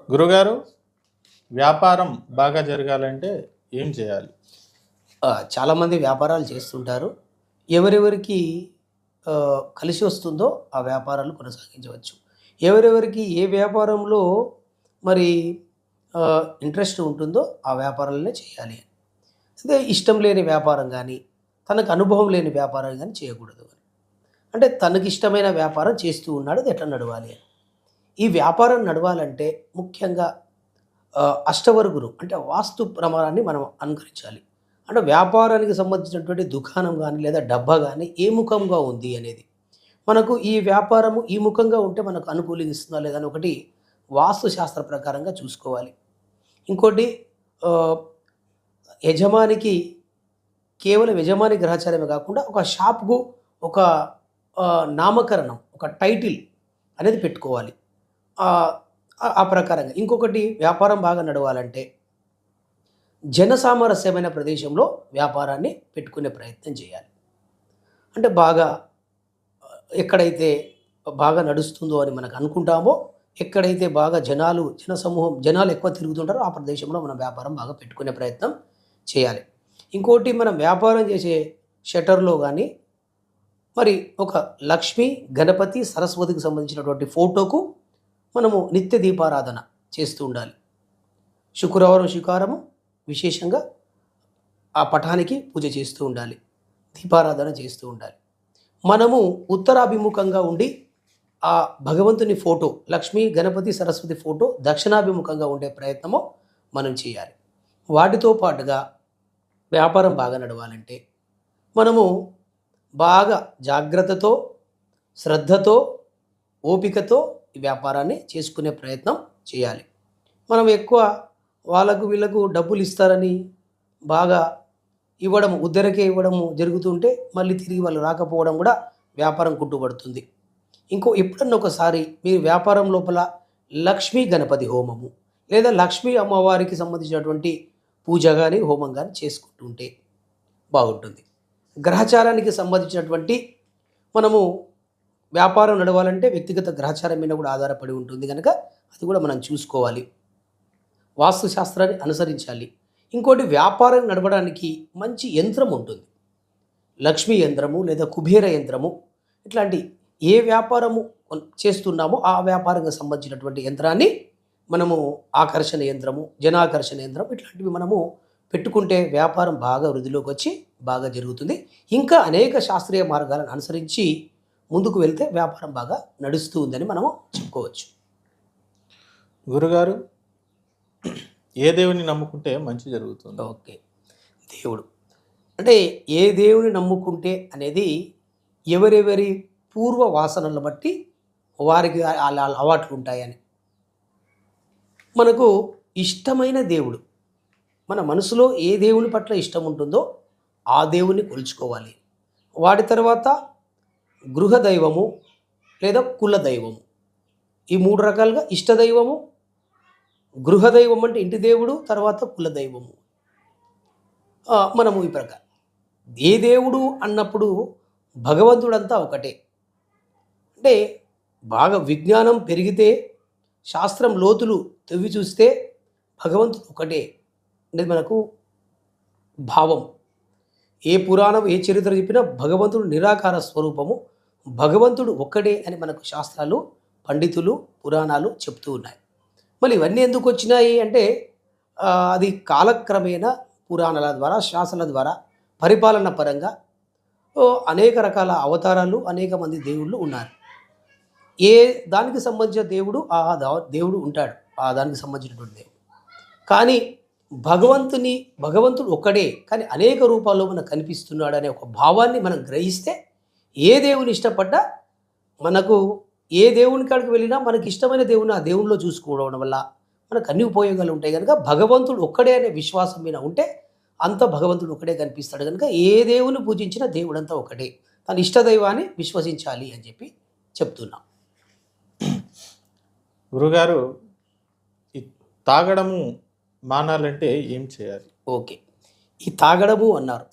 గురుగారు, వ్యాపారం బాగా జరగాలంటే ఏం చేయాలి? చాలామంది వ్యాపారాలు చేస్తుంటారు. ఎవరెవరికి కలిసి వస్తుందో ఆ వ్యాపారాలు కొనసాగించవచ్చు. ఎవరెవరికి ఏ వ్యాపారంలో మరి ఇంట్రెస్ట్ ఉంటుందో ఆ వ్యాపారాలనే చేయాలి. అదే ఇష్టం లేని వ్యాపారం గానీ, తనకు అనుభవం లేని వ్యాపారం గానీ చేయకూడదు. అంటే తనకిష్టమైన వ్యాపారం చేస్తూ ఉన్నాడు. అది ఎట్లా నడవాలి అని. ఈ వ్యాపారం నడవాలంటే ముఖ్యంగా అష్టవర్గులు అంటే వాస్తు ప్రమాణాన్ని మనం అనుకరించాలి. అంటే వ్యాపారానికి సంబంధించినటువంటి దుకాణం గానీ, లేదా డబ్బా గానీ ఏ ముఖంగా ఉంది అనేది. మనకు ఈ వ్యాపారము ఈ ముఖంగా ఉంటే మనకు అనుకూలిస్తుందా లేదా అని ఒకటి వాస్తు శాస్త్ర ప్రకారంగా చూసుకోవాలి. ఇంకోటి ఆహ్, యజమానికి కేవలం యజమాని గ్రహచారమే కాకుండా ఒక షాప్‌కు ఒక నామకరణం, ఒక టైటిల్ అనేది పెట్టుకోవాలి. ఆహ్, ఆ ప్రకారంగా. ఇంకొకటి వ్యాపారం బాగా నడవాలంటే జనసామరస్యమైన ప్రదేశంలో వ్యాపారాన్ని పెట్టుకునే ప్రయత్నం చేయాలి. అంటే బాగా ఎక్కడైతే బాగా నడుస్తుందో అని మనకు అనుకుంటామో, ఎక్కడైతే బాగా జనాలు ఎక్కువ తిరుగుతుంటారో ఆ ప్రదేశంలో మనం వ్యాపారం బాగా పెట్టుకునే ప్రయత్నం చేయాలి. ఇంకోటి మనం వ్యాపారం చేసే షట్టర్‌లో గానీ, మరి ఒక లక్ష్మి, గణపతి, సరస్వతికి సంబంధించినటువంటి ఫోటోకు మనము నిత్య దీపారాధన చేస్తూ ఉండాలి. శుక్రవారం విశేషంగా ఆ పటానికి పూజ చేస్తూ ఉండాలి. దీపారాధన చేస్తూ ఉండాలి. మనము ఉత్తరాభిముఖంగా ఉండి ఆ భగవంతుని ఫోటో లక్ష్మీ, గణపతి, సరస్వతి ఫోటో దక్షిణాభిముఖంగా ఉండే ప్రయత్నము మనం చేయాలి. వాటితో పాటుగా వ్యాపారం బాగా నడవాలంటే మనము బాగా జాగ్రత్తతో, శ్రద్ధతో, ఓపికతో ఈ వ్యాపారాన్ని చేసుకునే ప్రయత్నం చేయాలి. మనం ఎక్కువ వాళ్ళకు వీళ్ళకు డబ్బులు ఇస్తారని బాగా ఉద్దరకే ఇవ్వడము జరుగుతుంటే మళ్ళీ తిరిగి వాళ్ళు రాకపోవడం కూడా వ్యాపారం కుంటుపడుతుంది. ఎప్పుడన్నా ఒకసారి మీరు వ్యాపారం లోపల లక్ష్మీ గణపతి హోమము లేదా లక్ష్మీ అమ్మవారికి సంబంధించినటువంటి పూజ కానీ, హోమం కానీ చేసుకుంటూ ఉంటే బాగుంటుంది. గ్రహచారానికి సంబంధించినటువంటి మనము వ్యాపారం నడవాలంటే వ్యక్తిగత గ్రహచారం మీద కూడా ఆధారపడి ఉంటుంది కనుక అది కూడా మనం చూసుకోవాలి. వాస్తు శాస్త్రాన్ని అనుసరించాలి. ఇంకోటి వ్యాపారం నడవడానికి మంచి యంత్రం ఉంటుంది. లక్ష్మీ యంత్రము లేదా కుబేర యంత్రము ఇట్లాంటి ఏ వ్యాపారము చేస్తున్నామో ఆ వ్యాపారానికి సంబంధించినటువంటి యంత్రాన్ని మనము ఆకర్షణ యంత్రము, జనాకర్షణ యంత్రం ఇట్లాంటివి మనము పెట్టుకుంటే వ్యాపారం బాగా వృద్ధిలోకి వచ్చి బాగా జరుగుతుంది. ఇంకా అనేక శాస్త్రీయ మార్గాలను అనుసరించి ముందుకు వెళ్తే వ్యాపారం బాగా నడుస్తూ ఉందని మనము చెప్పుకోవచ్చు. గురుగారు, ఏ దేవుని నమ్ముకుంటే మంచి జరుగుతుంది? ఓకే. దేవుడు అంటే ఏ దేవుని నమ్ముకుంటే అనేది ఎవరెవరి పూర్వ వాసనలను బట్టి వారికి అలవాట్లు ఉంటాయని. మనకు ఇష్టమైన దేవుడు, మన మనసులో ఏ దేవుని పట్ల ఇష్టం ఉంటుందో ఆ దేవుణ్ణి కొలుచుకోవాలి. వాటి తర్వాత గృహదైవము లేదా కులదైవము, ఈ 3 రకాలుగా ఇష్టదైవము, గృహదైవం అంటే ఇంటి దేవుడు, తర్వాత కులదైవము. మనము ఈ ప్రకారం ఏ దేవుడు అన్నప్పుడు భగవంతుడంతా ఒకటే. అంటే బాగా విజ్ఞానం పెరిగితే, శాస్త్రం లోతులు తవ్వి చూస్తే భగవంతుడు ఒకటే అనేది మనకు భావం. ఏ పురాణం ఏ చరిత్ర చెప్పినా భగవంతుడు నిరాకార స్వరూపము, భగవంతుడు ఒక్కడే అని మనకు శాస్త్రాలు, పండితులు, పురాణాలు చెప్తూ ఉన్నాయి. మళ్ళీ ఇవన్నీ ఎందుకు వచ్చినాయి అంటే అది కాలక్రమేణా పురాణాల ద్వారా, శాసనాల ద్వారా, పరిపాలన పరంగా అనేక రకాల అవతారాలు, అనేక మంది దేవుళ్ళు ఉన్నారు. ఏ దానికి సంబంధించిన దేవుడు దేవుడు ఉంటాడు, ఆ దానికి సంబంధించినటువంటి దేవుడు. కానీ భగవంతుడు ఒక్కడే కానీ అనేక రూపాల్లో మనకు కనిపిస్తున్నాడు అనే ఒక భావాన్ని మనం గ్రహిస్తే ఏ దేవుని ఇష్టపడ్డా, మనకు ఏ దేవుని కాడికి వెళ్ళినా మనకి ఇష్టమైన దేవుని ఆ దేవునిలో చూసుకోవడం వల్ల మనకు అన్ని ఉపయోగాలు ఉంటాయి కనుక భగవంతుడు ఒక్కడే అనే విశ్వాసం మీద ఉంటే అంత భగవంతుడు ఒక్కడే కనిపిస్తాడు కనుక ఏ దేవుని పూజించినా దేవుడంతా ఒకటే, తన ఇష్టదైవాన్ని విశ్వసించాలి అని చెప్పి చెప్తున్నాం. గురుగారు, ఈ తాగడము మానాలంటే ఏం చేయాలి? ఓకే. ఈ తాగడము అన్నారు,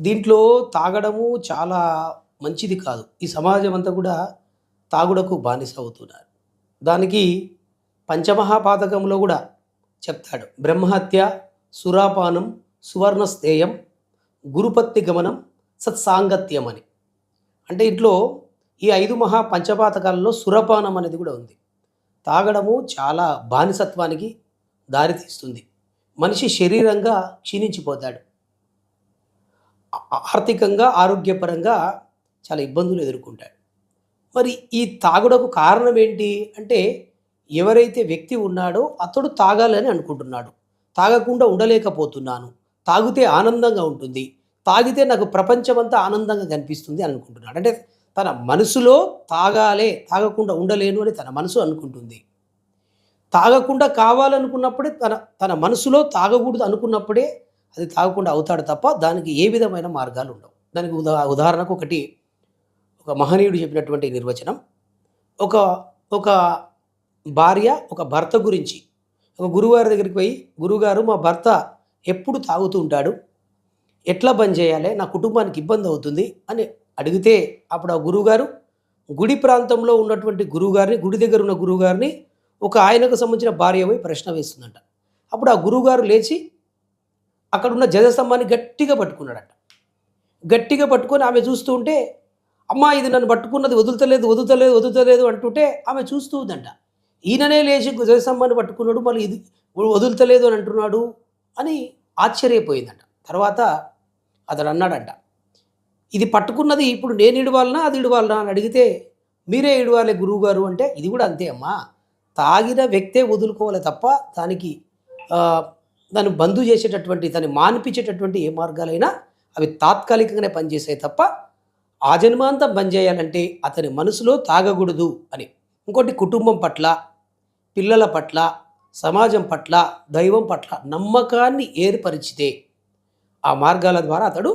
దీంట్లో తాగడము చాలా మంచిది కాదు. ఈ సమాజం అంతా కూడా తాగుడకు బానిస అవుతున్నారు. దానికి పంచమహాపాతకంలో కూడా చెప్తాడు. బ్రహ్మహత్య, సురాపానం, సువర్ణస్థేయం, గురుపత్ని గమనం, సత్సాంగత్యం అని. అంటే ఇంట్లో ఈ 5 పంచపాతకాలలో సురపానం అనేది కూడా ఉంది. తాగడము చాలా బానిసత్వానికి దారితీస్తుంది. మనిషి శరీరంగా క్షీణించిపోతాడు. ఆర్థికంగా, ఆరోగ్యపరంగా చాలా ఇబ్బందులు ఎదుర్కొంటాడు. మరి ఈ తాగుడకు కారణం ఏంటి అంటే, ఎవరైతే వ్యక్తి ఉన్నాడో అతడు తాగాలని అనుకుంటున్నాడు. తాగకుండా ఉండలేకపోతున్నాను, తాగితే ఆనందంగా ఉంటుంది, తాగితే నాకు ప్రపంచమంతా ఆనందంగా కనిపిస్తుంది అని అనుకుంటున్నాడు. అంటే తన మనసులో తాగకుండా ఉండలేను అని తన మనసు అనుకుంటుంది. తాగకుండా కావాలనుకున్నప్పుడే తన మనసులో తాగకూడదు అనుకున్నప్పుడే అది తాగకుండా అవుతాడు తప్ప దానికి ఏ విధమైన మార్గాలు ఉండవు. దానికి ఉదాహరణకు ఒక మహనీయుడు చెప్పినటువంటి నిర్వచనం. ఒక ఒక భార్య ఒక భర్త గురించి ఒక గురువుగారి దగ్గరికి పోయి, గురువుగారు మా భర్త ఎప్పుడు తాగుతూ ఉంటాడు, ఎట్లా బంద్ చేయాలి, నా కుటుంబానికి ఇబ్బంది అవుతుంది అని అడిగితే, అప్పుడు ఆ గురువుగారు గుడి ప్రాంతంలో ఉన్నటువంటి గురువుగారిని, గుడి దగ్గర ఉన్న గురువుగారిని ఒక ఆయనకు సంబంధించిన భార్య పోయి ప్రశ్న వేస్తుందంట. అప్పుడు ఆ గురువుగారు లేచి అక్కడున్న ధ్వజస్తంభాన్ని గట్టిగా పట్టుకున్నాడట. గట్టిగా పట్టుకొని ఆమె చూస్తూ ఉంటే, అమ్మా ఇది నన్ను పట్టుకున్నది వదులుతలేదు అంటుంటే ఆమె చూస్తూ ఉందంట. ఈయననే లేచి ధ్వజస్తంభాన్ని పట్టుకున్నాడు, మళ్ళీ ఇది వదులుతలేదు అని అంటున్నాడు అని ఆశ్చర్యపోయిందంట. తర్వాత అతడు అన్నాడంట, ఇది పట్టుకున్నది ఇప్పుడు నేను ఇడవాలనా అది ఇడవాలనా అని అడిగితే, మీరే ఇడవాలి గురువుగారు అంటే, ఇది కూడా అంతే అమ్మా, తాగిన వ్యక్తే వదులుకోవాలి తప్ప దాన్ని బంధు చేసేటటువంటి, దాన్ని మాన్పించేటటువంటి ఏ మార్గాలైనా అవి తాత్కాలికంగానే పనిచేసాయి తప్ప ఆ జన్మాంతం బంద్ చేయాలంటే అతని మనసులో తాగకూడదు అని. ఇంకోటి, కుటుంబం పట్ల, పిల్లల పట్ల, సమాజం పట్ల, దైవం పట్ల నమ్మకాన్ని ఏర్పరిచితే ఆ మార్గాల ద్వారా అతడు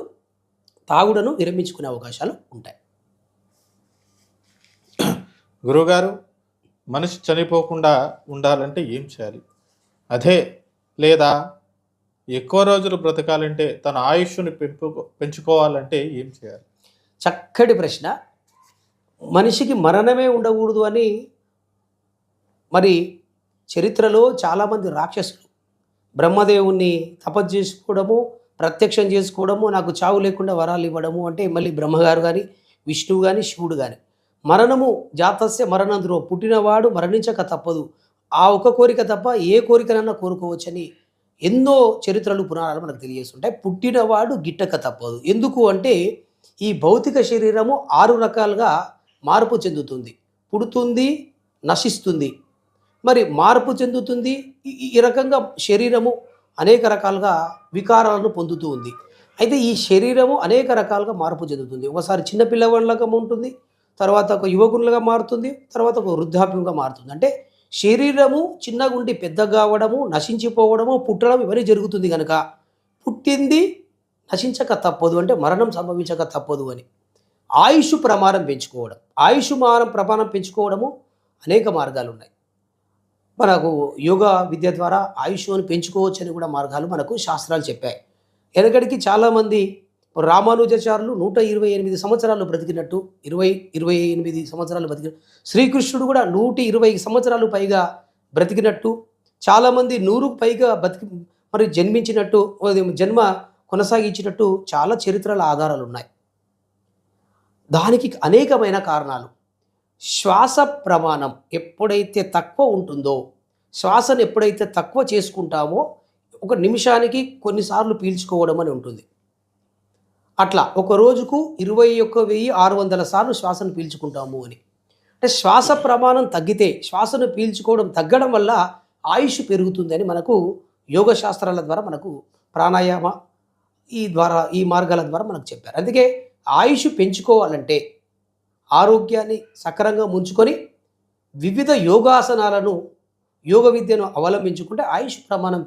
తాగుడును విరమించుకునే అవకాశాలు ఉంటాయి. గురువుగారు, మనిషి చనిపోకుండా ఉండాలంటే ఏం చేయాలి? అదే లేదా ఎక్కువ రోజులు బ్రతకాలంటే తన ఆయుష్ని పెంచుకోవాలంటే ఏం చేయాలి? చక్కటి ప్రశ్న. మనిషికి మరణమే ఉండకూడదు అని మరి చరిత్రలో చాలామంది రాక్షసులు బ్రహ్మదేవుణ్ణి తపస్సు చేసుకోవడము, ప్రత్యక్షం చేసుకోవడము, నాకు చావు లేకుండా వరాలు ఇవ్వడము అంటే, మళ్ళీ బ్రహ్మగారు కానీ, విష్ణువు కానీ, శివుడు కానీ, మరణము జాతస్య మరణంద్రో, పుట్టినవాడు మరణించక తప్పదు, ఆ ఒక కోరిక తప్ప ఏ కోరికనన్నా కోరుకోవచ్చని ఎన్నో చరిత్రలు, పురాణాలు మనకు తెలియజేస్తుంటాయి. పుట్టినవాడు గిట్టక తప్పదు. ఎందుకు అంటే, ఈ భౌతిక శరీరము 6 రకాలుగా మార్పు చెందుతుంది. పుడుతుంది, నశిస్తుంది, మరి మార్పు చెందుతుంది. ఈ రకంగా శరీరము అనేక రకాలుగా వికారాలను పొందుతూ ఉంది. అయితే ఈ శరీరము అనేక రకాలుగా మార్పు చెందుతుంది. ఒకసారి చిన్న పిల్లవాళ్ళగా ఉంటుంది, తర్వాత ఒక యువకునిగా మారుతుంది, తర్వాత ఒక వృద్ధాప్యంగా మారుతుంది. అంటే శరీరము చిన్నగా ఉండి పెద్దగా అవ్వడము, నశించిపోవడము, పుట్టడం ఇవన్నీ జరుగుతుంది కనుక పుట్టింది నశించక తప్పదు అంటే మరణం సంభవించక తప్పదు అని ఆయుష్ ప్రమాణం పెంచుకోవడం. ప్రమాణం పెంచుకోవడము అనేక మార్గాలు ఉన్నాయి. మనకు యోగా విద్య ద్వారా ఆయుష్ను పెంచుకోవచ్చని కూడా మార్గాలు మనకు శాస్త్రాలు చెప్పాయి. వెనకడికి చాలామంది రామానుజాచార్యులు 128 సంవత్సరాలు బ్రతికినట్టు, 28 సంవత్సరాలు బ్రతికినట్టు, శ్రీకృష్ణుడు కూడా 120 సంవత్సరాలు పైగా బ్రతికినట్టు, చాలామంది 100కు పైగా మరి జన్మించినట్టు, జన్మ కొనసాగించినట్టు చాలా చరిత్రల ఆధారాలు ఉన్నాయి. దానికి అనేకమైన కారణాలు. శ్వాస ప్రమాణం ఎప్పుడైతే తక్కువ ఉంటుందో, శ్వాసను ఎప్పుడైతే తక్కువ చేసుకుంటామో, ఒక నిమిషానికి కొన్నిసార్లు పీల్చుకోవడం అని ఉంటుంది. అట్లా ఒక రోజుకు 21,600 సార్లు శ్వాసను పీల్చుకుంటాము అని. అంటే శ్వాస ప్రమాణం తగ్గితే, శ్వాసను పీల్చుకోవడం తగ్గడం వల్ల ఆయుష్ పెరుగుతుందని మనకు యోగ శాస్త్రాల ద్వారా, మనకు ప్రాణాయామ ఈ మార్గాల ద్వారా మనకు చెప్పారు. అందుకే ఆయుష్ పెంచుకోవాలంటే ఆరోగ్యాన్ని సక్రంగా ముంచుకొని వివిధ యోగాసనాలను, యోగ విద్యను అవలంబించుకుంటే ఆయుష్ ప్రమాణం